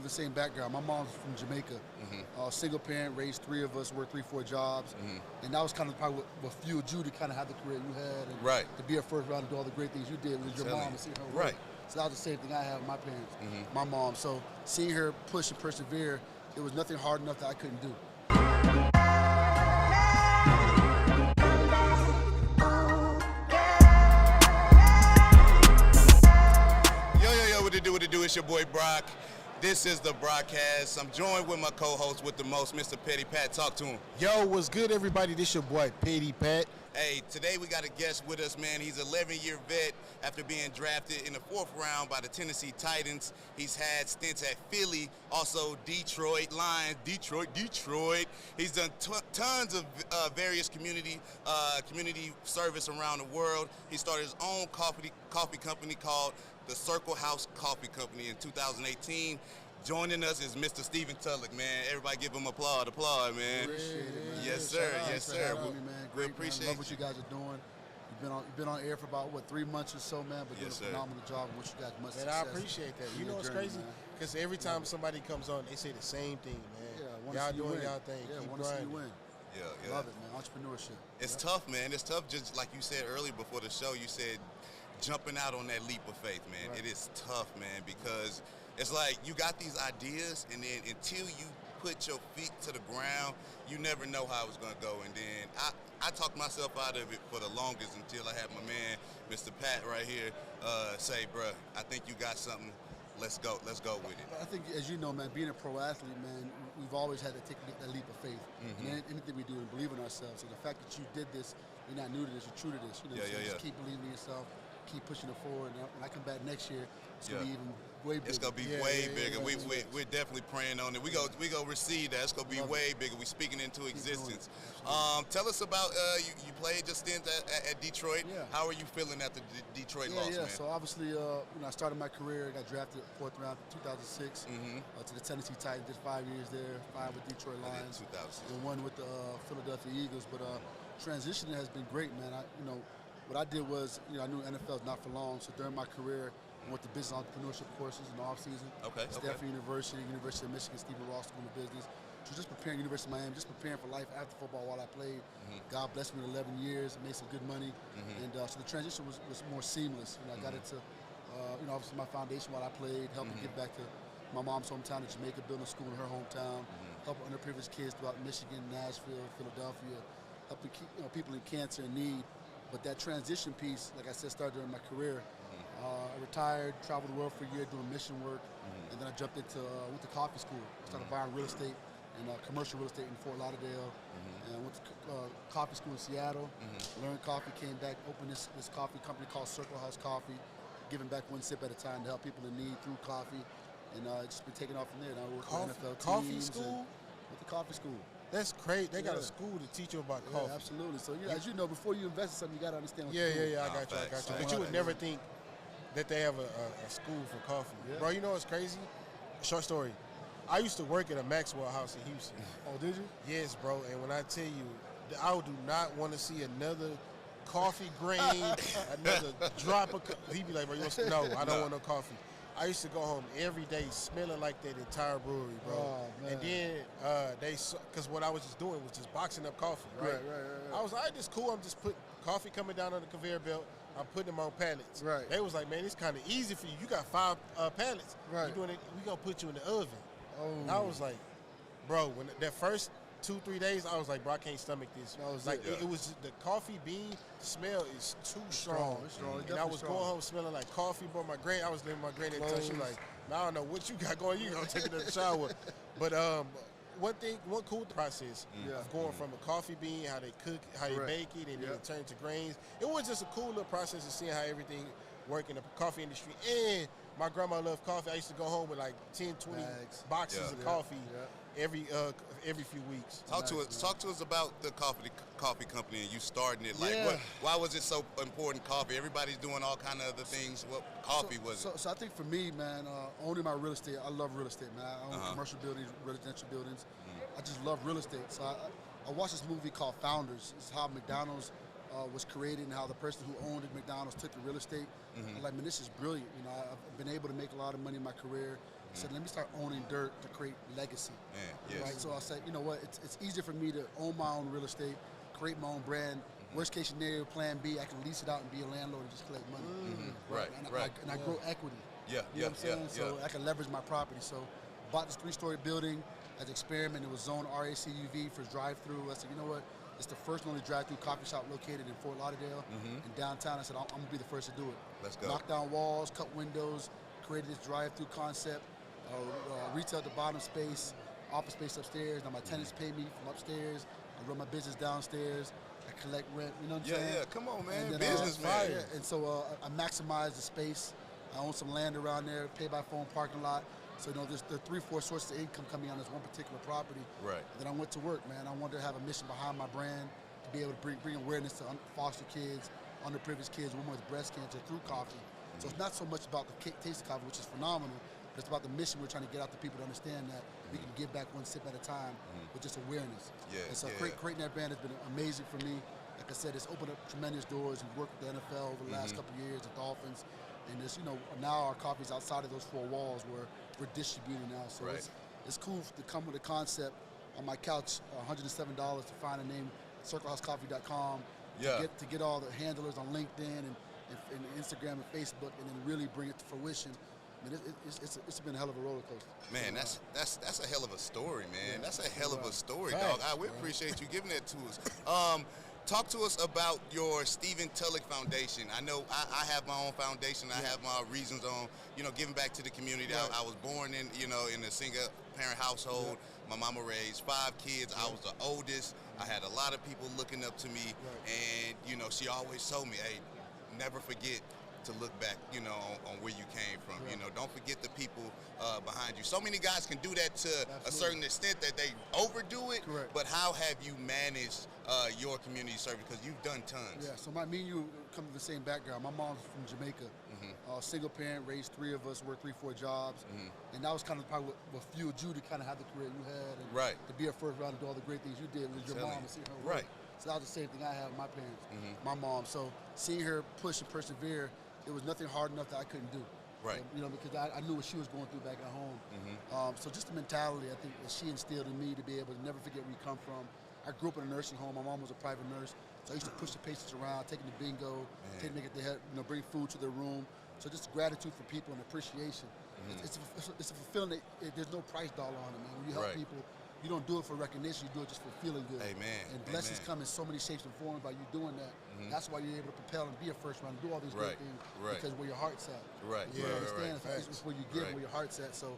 the same background. My mom's from Jamaica. Single parent, raised 3 of us, worked 3-4 jobs. And that was kind of probably what fueled you to kind of have the career you had. And to be a first round and do all the great things you did with your mom and seeing her work. So that was the same thing I had with my parents, my mom. So seeing her push and persevere, it was nothing hard enough that I couldn't do. What it do? It's your boy Brock. This is the broadcast. I'm joined with my co-host with the most, Mr. Petty Pat. Talk to him. Yo, what's good, everybody? This your boy Petty Pat. Hey, today we got a guest with us, man. He's an 11-year vet after being drafted in the 4th round by the Tennessee Titans. He's had stints at Philly, also Detroit Lions, Detroit. He's done tons of various community service around the world. He started his own coffee company called the Circle House Coffee Company in 2018. Joining us is Mr. Stephen Tulloch, man. Everybody give him applause, man. Appreciate it, man. Yes, sir. Yes, sir. We appreciate love what you guys are doing. You've been on air for about, 3 months or so, man, but doing a phenomenal job and wish you guys much success. Man, I appreciate that. You know what's crazy? Because every time somebody comes on, they say the same thing, man. Y'all doing y'all thing. Keep want to see you win. Yeah. Love it, man. Entrepreneurship. It's tough, man. It's tough, just like you said earlier before the show. You said jumping out on that leap of faith, man. It is tough, man, because it's like you got these ideas, and then until you put your feet to the ground, you never know how it's going to go. And then I talked myself out of it for the longest until I had my man, Mr. Pat, right here, say, bruh, I think you got something. Let's go with it. I think, as you know, man, being a pro athlete, man, we've always had to take that leap of faith. And anything we do and believe in ourselves. So the fact that you did this, you're not new to this, you're true to this. You know, just keep believing in yourself. Keep pushing it forward, and when I come back next year, it's gonna be even way bigger. It's gonna be way bigger. We're definitely praying on it. We go receive that. It's gonna be way bigger. We're speaking into existence. Tell us about you played just stint at Detroit. How are you feeling after the Detroit loss, man? So obviously, I started my career. I got drafted 4th round in 2006 to the Tennessee Titans. Did 5 years there, 5 with Detroit Lions, and 1 with the Philadelphia Eagles. But transitioning has been great, man. What I did was, I knew NFL is not for long, so during my career, I went to business entrepreneurship courses in the off-season. Stanford University, University of Michigan, Stephen Ross School of Business. So just preparing, University of Miami, just preparing for life after football while I played. God blessed me with 11 years, made some good money. And so the transition was more seamless. I got into, obviously my foundation while I played, helping give back to my mom's hometown of Jamaica, building a school in her hometown, helping underprivileged kids throughout Michigan, Nashville, Philadelphia, helping people in cancer and need. But that transition piece, like I said, started during my career. I retired, traveled the world for a year doing mission work, and then I jumped into went to coffee school. Started buying real estate and commercial real estate in Fort Lauderdale, and I went to coffee school in Seattle. Learned coffee, came back, opened this coffee company called Circle House Coffee, giving back 1 sip at a time to help people in need through coffee, and it's just been taking off from there. And I work with NFL teams. Coffee school? With the coffee school. That's great. They got a school to teach you about coffee. Absolutely. So, as you know, before you invest in something, you got to understand what you're doing. I got you. But you would never think that they have a school for coffee. Bro, you know what's crazy? Short story. I used to work at a Maxwell house in Houston. Oh, did you? Yes, bro. And when I tell you, I do not want to see another coffee grain, another drop of coffee. He'd be like, bro, no, I don't want no coffee. I used to go home every day smelling like that entire brewery, bro. Oh, and then because what I was just doing was just boxing up coffee, right? I was like, this cool. I'm just putting coffee coming down on the conveyor belt. I'm putting them on pallets. Right. They was like, man, it's kind of easy for you. You got 5 pallets. Right. You doing it? We gonna put you in the oven. Oh. And I was like, bro, when that first 2-3 days, I was like, bro, I can't stomach this. It was the coffee bean smell is too strong. It's strong. And I was going home smelling like coffee, bro. I was living with my granddad until she was like, man, I don't know what you got going. You gonna take it in the shower. But one cool process of going from a coffee bean, how they cook, how they bake it, and then it turns to grains. It was just a cool little process of seeing how everything worked in the coffee industry. And my grandma loved coffee. I used to go home with like 10, 20 boxes of coffee every few weeks. Talk to us about the coffee company and you starting it. Like, why was it so important? Coffee. Everybody's doing all kind of other things. What coffee was it? So I think for me, man, owning my real estate, I love real estate, man. I own commercial buildings, residential buildings. I just love real estate. So I watched this movie called Founders. It's how McDonald's was created and how the person who owned it, McDonald's, took the real estate. I'm like, man, this is brilliant. I've been able to make a lot of money in my career. I said, let me start owning dirt to create legacy. Yes. Right? So I said, you know what, it's easier for me to own my own real estate, create my own brand. Worst case scenario, plan B, I can lease it out and be a landlord and just collect money. Right. And I grow equity. Yeah. You know what I'm saying? So I can leverage my property. So bought this 3-story building as an experiment. It was zoned RACUV for drive-through. I said, you know what? It's the first and only drive-through coffee shop located in Fort Lauderdale in downtown. I said, I'm going to be the first to do it. Let's go. Knock down walls, cut windows, created this drive-through concept, retail at the bottom space, office space upstairs. Now my tenants pay me from upstairs. I run my business downstairs. I collect rent, you know what I'm saying? Yeah, come on, man. Then, Business, man. And so I maximize the space. I own some land around there, pay-by-phone parking lot. So, you know, there are 3-4 sources of income coming on this one particular property. Right. And then I went to work, man. I wanted to have a mission behind my brand to be able to bring awareness to foster kids, underprivileged kids, women with breast cancer through coffee. So it's not so much about the taste of coffee, which is phenomenal, but it's about the mission we're trying to get out to people to understand that we can give back one sip at a time with just awareness. And so creating that brand has been amazing for me. Like I said, it's opened up tremendous doors. We've worked with the NFL over the last couple of years, the Dolphins, and this, you know, now our coffee's outside of those 4 walls where we're distributing now. So it's cool to come with a concept on my couch, $107 to find a name, circlehousecoffee.com, to get all the handlers on LinkedIn and Instagram and Facebook, and then really bring it to fruition. I mean, it's been a hell of a roller coaster. Man, that's a hell of a story, man. That's a hell of a story, dog. We appreciate you giving that to us. Talk to us about your Stephen Tulloch Foundation. I know I have my own foundation. I have my reasons on, you know, giving back to the community. I was born in, you know, in a single parent household. My mama raised 5 kids. I was the oldest. I had a lot of people looking up to me, and, you know, she always told me, hey, never forget to look back, you know, on where you came from. You know, don't forget the people behind you. So many guys can do that to a certain extent that they overdo it. But how have you managed your community service? Because you've done tons. Yeah, so me and you come from the same background. My mom's from Jamaica. Single parent, raised 3 of us, worked 3-4 jobs. And that was kind of probably what fueled you to kind of have the career you had. And to be a first round and do all the great things you did with your mom and see her work. So that was the same thing I had with my parents, my mom. So seeing her push and persevere, there was nothing hard enough that I couldn't do. You know, because I knew what she was going through back at home. So just the mentality, I think, that she instilled in me to be able to never forget where you come from. I grew up in a nursing home. My mom was a private nurse, so I used to push the patients around, taking the bingo, taking them to get their head, you know, bring food to their room. So just gratitude for people and appreciation. It's a fulfilling. There's no price dollar on it, man. When you help people, you don't do it for recognition. You do it just for feeling good. And blessings come in so many shapes and forms by you doing that. That's why you're able to propel and be a first round and do all these great things because where your heart's at. You understand? It's where you give, where your heart's at. So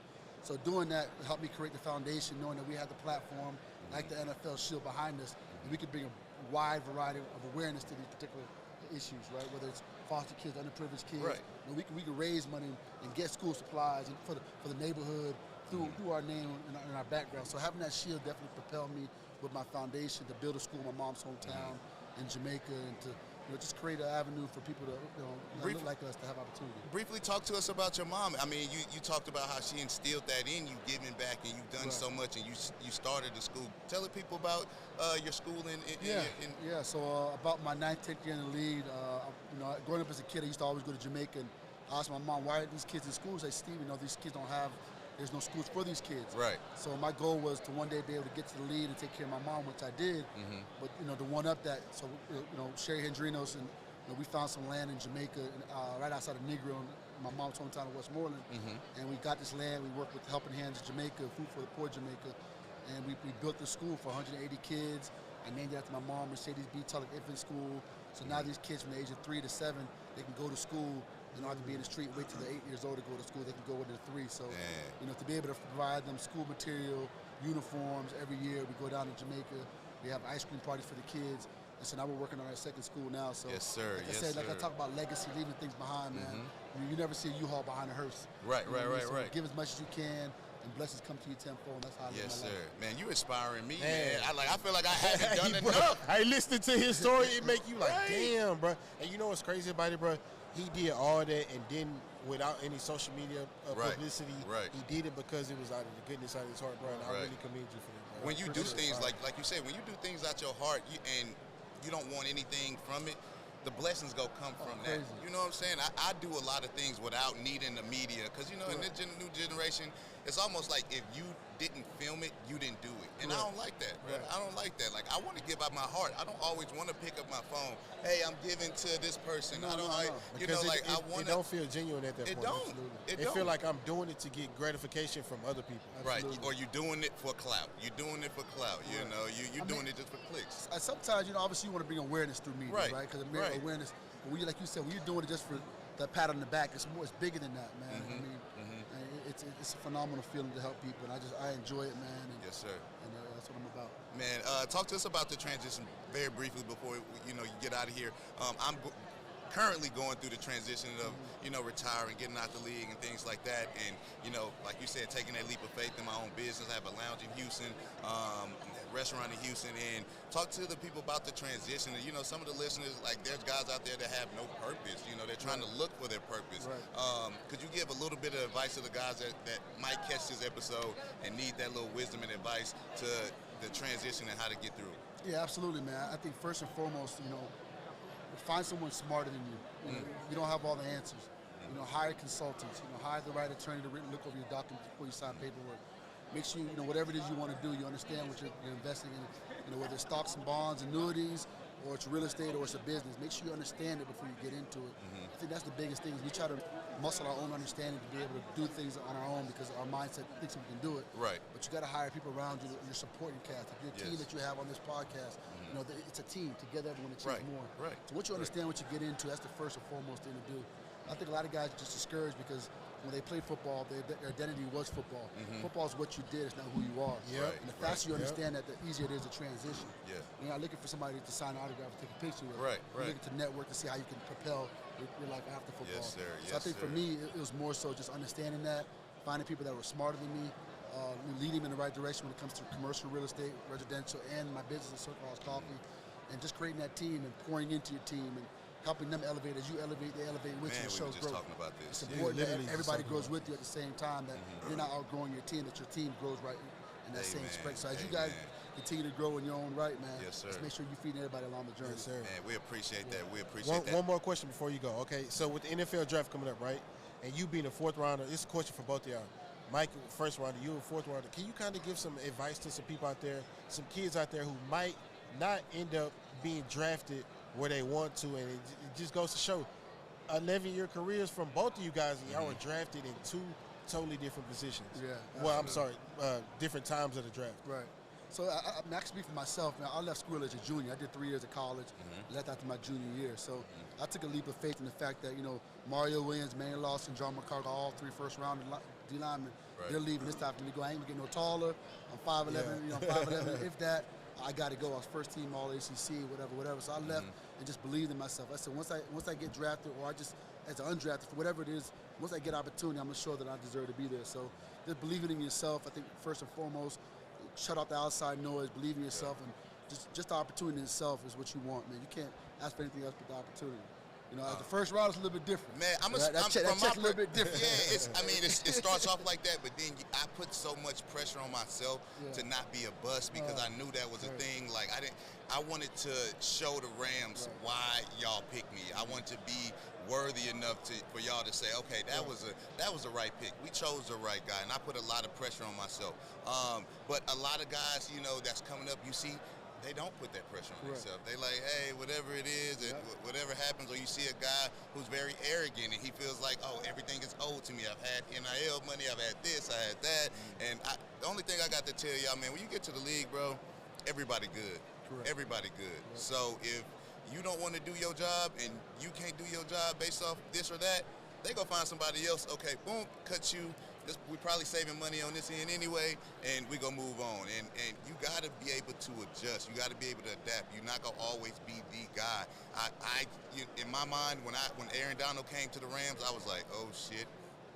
doing that helped me create the foundation, knowing that we had the platform, like the NFL shield behind us, and we could bring a wide variety of awareness to these particular issues, right? Whether it's foster kids, underprivileged kids. You know, we can raise money and get school supplies and for the neighborhood through our name and our background. So having that shield definitely propelled me with my foundation to build a school in my mom's hometown in Jamaica, and to, you know, just create an avenue for people to, you know, look like us to have opportunity. Briefly talk to us about your mom. I mean, you talked about how she instilled that in you, giving back, and you've done so much, and you started the school. Tell the people about your school So about my 9th, 10th year in the league, you know, growing up as a kid, I used to always go to Jamaica, and I asked my mom, why are these kids in schools? She said, Steve, you know, these kids don't have, there's no schools for these kids. So my goal was to one day be able to get to the lead and take care of my mom, which I did. But, you know, to one up that, so, you know, Sherry Hendrinos, and, you know, we found some land in Jamaica, right outside of Negro, in my mom's hometown of Westmoreland. And we got this land. We worked with Helping Hands Jamaica, Food for the Poor Jamaica. And we built the school for 180 kids. I named it after my mom, Mercedes B. Tulloch Infant School. So now these kids from the age of 3 to 7, they can go to school. They don't have to be in the street, wait till they're 8 years old to go to school. They can go when they're 3. So, you know, to be able to provide them school material, uniforms every year. We go down to Jamaica. We have ice cream parties for the kids. And so now we're working on our 2nd school now. So, like I said, like I talk about legacy, leaving things behind, man. You never see a U-Haul behind a hearse. So give as much as you can, and blessings come to you tenfold. That's how I live my life. Man, you inspiring me, man. I feel like I haven't done enough. I listened to his story. It make you like, damn, bro. And you know what's crazy about it, bro? He did all that and didn't, without any social media publicity, he did it because it was out of the goodness out of his heart, bro. And I really commend you for that, bro. When you do things like you said, when you do things out your heart and you don't want anything from it, the blessings go come from that. You know what I'm saying? I do a lot of things without needing the media, because, you know, in this new generation, it's almost like if you didn't film it, you didn't do it. And I don't like that, bro. I don't like that. Like, I want to give out my heart. I don't always want to pick up my phone. Hey, I'm giving to this person. I don't like, you know, like, I want to. It don't feel genuine at that point. It don't. It feel like I'm doing it to get gratification from other people. Right. Or you're doing it for clout. You're doing it for clout. You know, you're doing it just for clicks. Sometimes, you know, obviously you want to bring awareness through media, right? Because awareness, but like you said, when you're doing it just for the pat on the back, it's bigger than that, man. I mean, it's a phenomenal feeling to help people, and I enjoy it, man. And, yes, sir. And that's what I'm about. Man, talk to us about the transition very briefly before you get out of here. I'm currently going through the transition of retiring, getting out the league, and things like that. And like you said, taking that leap of faith in my own business. I have a lounge in Houston, restaurant in Houston, and talk to the people about the transition. And some of the listeners, like, there's guys out there that have no purpose. They're trying to look for their purpose. Right. Could you give a little bit of advice to the guys that might catch this episode and need that little wisdom and advice to the transition and how to get through it? Yeah, absolutely, man. I think first and foremost, find someone smarter than you. You don't have all the answers. Hire consultants. Hire the right attorney to look over your documents before you sign paperwork. Make sure whatever it is you want to do, you understand what you're investing in. Whether it's stocks and bonds, annuities, or it's real estate, or it's a business. Make sure you understand it before you get into it. I think that's the biggest thing. Is we try to muscle our own understanding to be able to do things on our own because our mindset thinks we can do it. Right. But you got to hire people around you, your supporting cast. If your team that you have on this podcast, it's a team. Together, everyone achieves more. Right. So once you understand what you get into, that's the first and foremost thing to do. I think a lot of guys are just discouraged because when they play football, their identity was football. Football is what you did, it's not who you are. Right. And the faster you understand that, the easier it is to transition. Yeah. You're not looking for somebody to sign an autograph and take a picture with. Right. You're looking to network to see how you can propel your life after football. Yes, sir. So I think for me, it was more so just understanding that, finding people that were smarter than me, leading them in the right direction when it comes to commercial real estate, residential, and my business at Circle House Coffee, and just creating that team and pouring into your team and helping them elevate. As you elevate, they elevate with you. Man, we were just talking about this. It's important that everybody grows with you at the same time, that you're not outgrowing your team, that your team grows right in that same respect. So as you guys continue to grow in your own right, man, yes, sir. Just make sure you're feeding everybody along the journey. Yes, sir. Man, we appreciate that. We appreciate that. One more question before you go. Okay, so with the NFL draft coming up, right, and you being a fourth rounder, this is a question for both of y'all. Mike, first rounder, you a fourth rounder. Can you kind of give some advice to some people out there, some kids out there who might not end up being drafted where they want to, and it just goes to show 11-year careers from both of you guys, and y'all were drafted in two totally different positions. Yeah. Well, I'm sorry, different times of the draft. Right. So I can speak for myself. Now, I left school as a junior. I did 3 years of college, left after my junior year. So I took a leap of faith in the fact that, Mario Williams, Manny Lawson, John McCarthy, all 3 first-round D linemen, they're leaving this time for me to go. I ain't gonna get no taller. I'm 5'11", I'm 5'11", if that. I got to go. I was first team all ACC, whatever. So I left and just believed in myself. I said, once I get drafted, or I just, as an undrafted, for whatever it is, once I get opportunity, I'm going to show that I deserve to be there. So just believing in yourself, I think, first and foremost, shut out the outside noise, believe in yourself, and just the opportunity in itself is what you want, man. You can't ask for anything else but the opportunity. As the first round is a little bit different. Man, that check's a little bit different. Yeah, it starts off like that, but then I put so much pressure on myself to not be a bust because I knew that was a thing. Like I wanted to show the Rams why y'all picked me. I wanted to be worthy enough for y'all to say, okay, that was a right pick. We chose the right guy, and I put a lot of pressure on myself. But a lot of guys, that's coming up, you see, they don't put that pressure on themselves. They like, hey, whatever it is, whatever happens, or you see a guy who's very arrogant and he feels like, oh, everything is owed to me. I've had NIL money, I've had this, I had that. And the only thing I got to tell y'all, man, when you get to the league, bro, everybody good. Correct. Everybody good. Correct. So if you don't want to do your job and you can't do your job based off this or that, they go find somebody else. Okay, boom, cut you. We're probably saving money on this end anyway, and we gonna move on. And you gotta be able to adjust. You gotta be able to adapt. You're not gonna always be the guy. In my mind, when Aaron Donald came to the Rams, I was like, oh shit.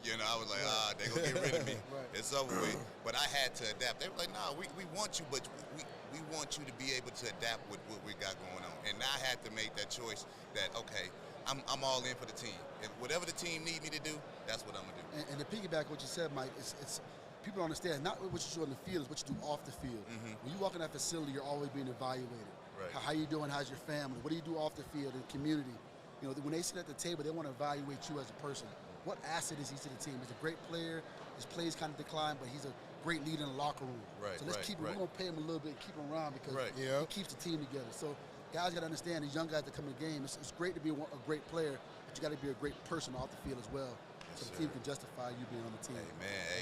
I was like, they gonna get rid of me. It's over with. But I had to adapt. They were like, nah, we want you, but we want you to be able to adapt with what we got going on. And I had to make that choice that, okay, I'm all in for the team. If whatever the team need me to do, that's what I'm gonna do. And to piggyback what you said, Mike, it's people don't understand. Not what you do on the field, is what you do off the field. When you walk in that facility, you're always being evaluated. How you doing? How's your family? What do you do off the field in the community? You know, when they sit at the table, they want to evaluate you as a person. What asset is he to the team? He's a great player. His plays kind of decline, but he's a great leader in the locker room. So let's keep him. We're going to pay him a little bit and keep him around because he keeps the team together. So guys got to understand, these young guys that come in the game, it's great to be a great player, but you got to be a great person off the field as well. So the team can justify you being on the team.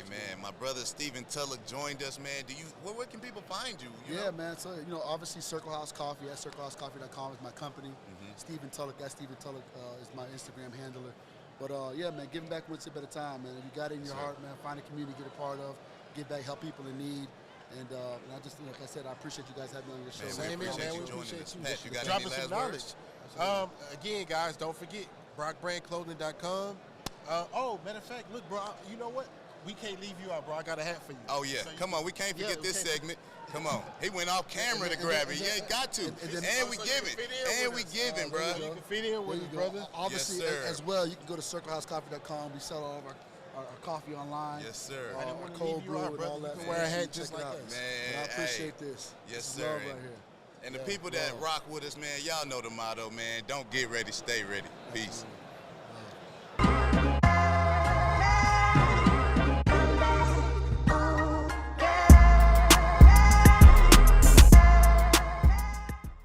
Amen. My brother Stephen Tulloch joined us, man. Where can people find you? You know? Man. So, you know, obviously Circle House Coffee at circlehousecoffe.com is my company. Stephen Tulloch, that's Stephen Tulloch is my Instagram handler. But, man, giving back one sip at a time, man. If you got it in your heart, man, find a community, get a part of, give back, help people in need. And I just, like I said, I appreciate you guys having me on your show. Man, we appreciate you joining us. Pat, you got dropping any some last knowledge. Again, guys, don't forget, BrockBrandClothing.com. Matter of fact, look, bro, you know what? We can't leave you out, bro. I got a hat for you. Oh, yeah. Come on. We can't forget this segment. Come on. He went off camera to grab it. Yeah, got to. And we giving. And we giving, bro. You can fit in with it, brother. Obviously, as well, you can go to circlehousecoffe.com. We sell all of our coffee online. Yes, sir. I didn't want to leave you out, brother. You can wear a hat just like us. Man, I appreciate this. Yes, sir. Love right here. And the people that rock with us, man, y'all know the motto, man. Don't get ready, stay ready. Peace.